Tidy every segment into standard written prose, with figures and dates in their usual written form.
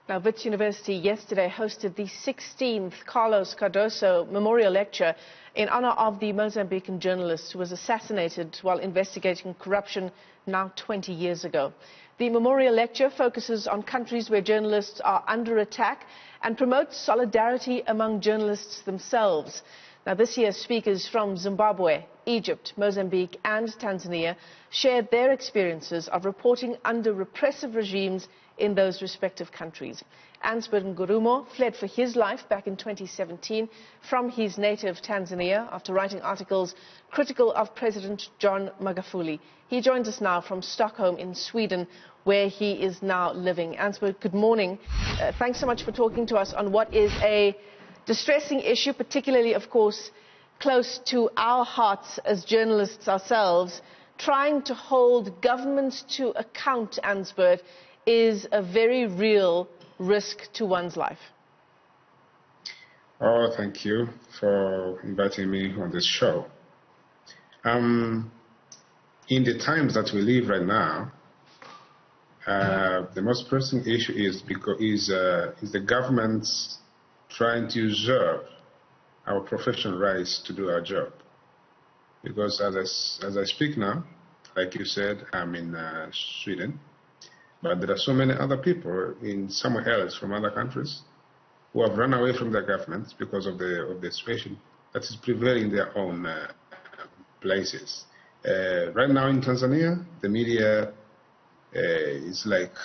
Now, Wits University yesterday hosted the 16th Carlos Cardoso Memorial Lecture in honor of the Mozambican journalist who was assassinated while investigating corruption now 20 years ago. The Memorial Lecture focuses on countries where journalists are under attack and promotes solidarity among journalists themselves. Now, this year's speakers from Zimbabwe, Egypt, Mozambique and Tanzania shared their experiences of reporting under repressive regimes in those respective countries. Ansbert Ngurumo fled for his life back in 2017 from his native Tanzania after writing articles critical of President John Magufuli. He joins us now from Stockholm in Sweden, where he is now living. Ansbert, good morning. Thanks so much for talking to us on what is a distressing issue, particularly, of course, close to our hearts as journalists ourselves. Trying to hold governments to account, Ansbert, is a very real risk to one's life. Oh, thank you for inviting me on this show. In the times that we live right now, the most pressing issue is the government trying to usurp our professional rights to do our job. Because as I speak now, like you said, I'm in Sweden. But there are so many other people in somewhere else from other countries who have run away from their governments because of the situation that is prevailing in their own places. Right now in Tanzania, the media is like,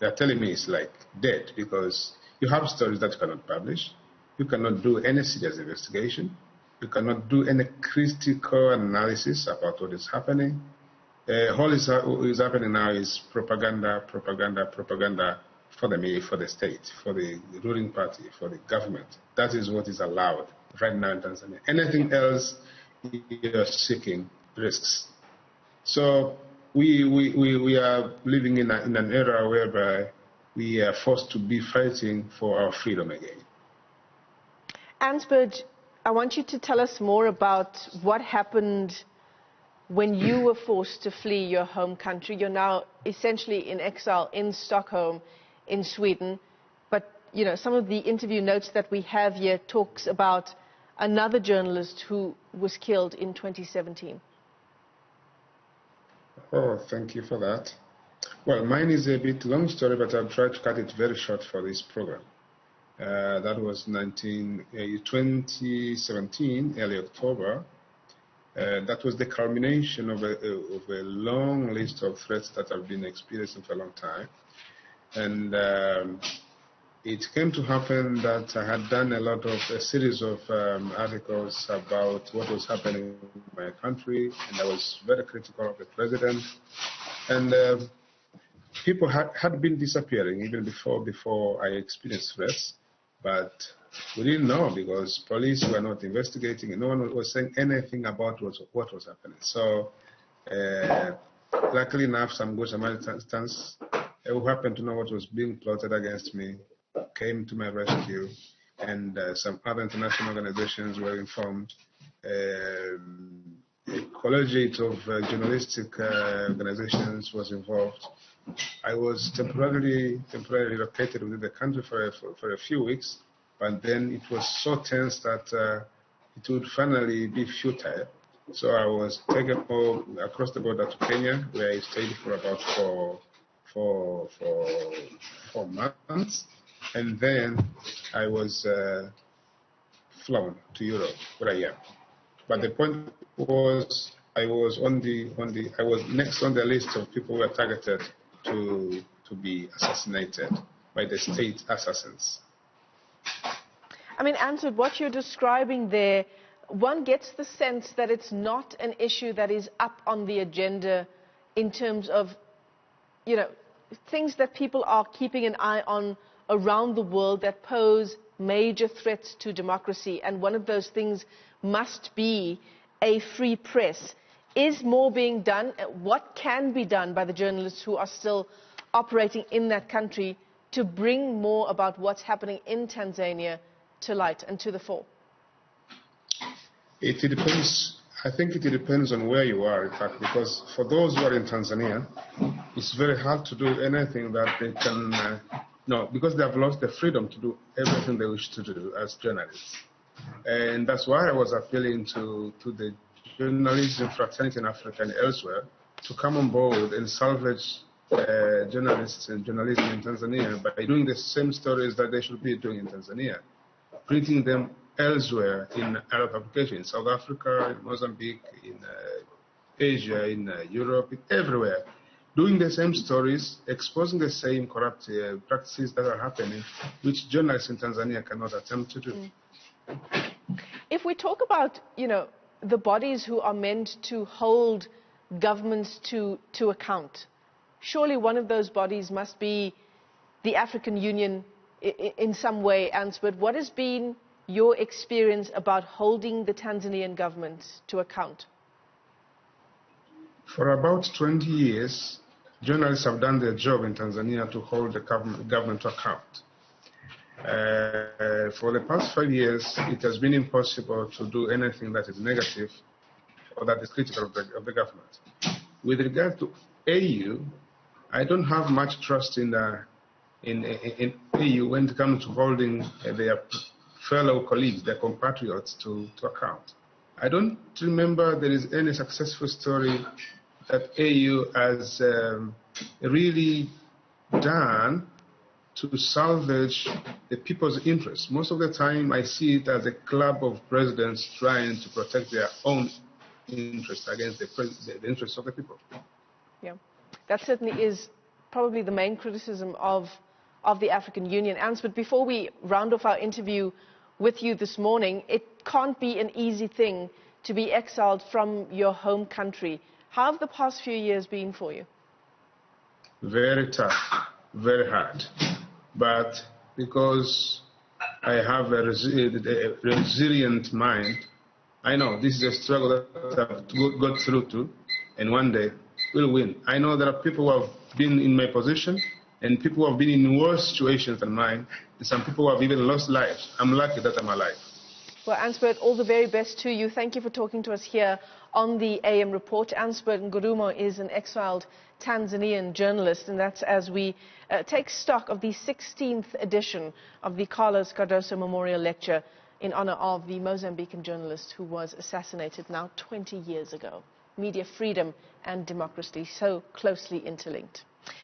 they're telling me it's like dead because you have stories that you cannot publish. You cannot do any serious investigation. You cannot do any critical analysis about what is happening. All is happening now is propaganda for the state, for the ruling party, for the government. That is what is allowed right now in Tanzania. Anything else, you're seeking risks. So we are living in an era whereby we are forced to be fighting for our freedom again. Ansbert, I want you to tell us more about what happened when you were forced to flee your home country. You're now essentially in exile in Stockholm, in Sweden. But, you know, some of the interview notes that we have here talks about another journalist who was killed in 2017. Oh, thank you for that. Well, mine is a bit long story, but I'll try to cut it very short for this program. That was 2017, early October. That was the culmination of a long list of threats that I've been experiencing for a long time. And it came to happen that I had done a series of articles about what was happening in my country, and I was very critical of the president. And people had been disappearing even before I experienced threats, but we didn't know because police were not investigating and no one was saying anything about what was happening. So, luckily enough, some good Samaritans who happened to know what was being plotted against me came to my rescue, and some other international organizations were informed. A collegiate of journalistic organizations was involved. I was temporarily located within the country for a few weeks. But then it was so tense that it would finally be futile. So I was taken across the border to Kenya, where I stayed for about four months, and then I was flown to Europe, where I am. But the point was, I was next on the list of people who were targeted to be assassinated by the state assassins. I mean, Ansbert, what you're describing there, one gets the sense that it's not an issue that is up on the agenda in terms of, you know, things that people are keeping an eye on around the world that pose major threats to democracy. And one of those things must be a free press. Is more being done? What can be done by the journalists who are still operating in that country to bring more about what's happening in Tanzania to light and to the fore? It depends. I think it depends on where you are, in fact, because for those who are in Tanzania, it's very hard to do anything that they can No, because they have lost the freedom to do everything they wish to do as journalists. And that's why I was appealing to the journalism fraternity in Africa and elsewhere to come on board and salvage journalists and journalism in Tanzania by doing the same stories that they should be doing in Tanzania, printing them elsewhere in Arab publications, South Africa, in Mozambique, in Asia, in Europe, everywhere, doing the same stories, exposing the same corrupt practices that are happening, which journalists in Tanzania cannot attempt to do. If we talk about, the bodies who are meant to hold governments to account, surely one of those bodies must be the African Union in some way. Ansbert, what has been your experience about holding the Tanzanian government to account? For about 20 years, journalists have done their job in Tanzania to hold the government to account. For the past 5 years, it has been impossible to do anything that is negative or that is critical of the government. With regard to AU, I don't have much trust in AU when it comes to holding their fellow colleagues, their compatriots to account. I don't remember there is any successful story that AU has really done to salvage the people's interests. Most of the time, I see it as a club of presidents trying to protect their own interests against the interests of the people. Yeah, that certainly is probably the main criticism of the African Union. Ansbert, before we round off our interview with you this morning, it can't be an easy thing to be exiled from your home country. How have the past few years been for you? Very tough, very hard. But because I have a resilient mind, I know this is a struggle that I've got through to, and one day we'll win. I know there are people who have been in my position and people who have been in worse situations than mine, and some people who have even lost lives. I'm lucky that I'm alive. Well, Ansbert, all the very best to you. Thank you for talking to us here on the AM Report. Ansbert Ngurumo is an exiled Tanzanian journalist, and that's as we take stock of the 16th edition of the Carlos Cardoso Memorial Lecture in honor of the Mozambican journalist who was assassinated now 20 years ago. Media freedom and democracy so closely interlinked.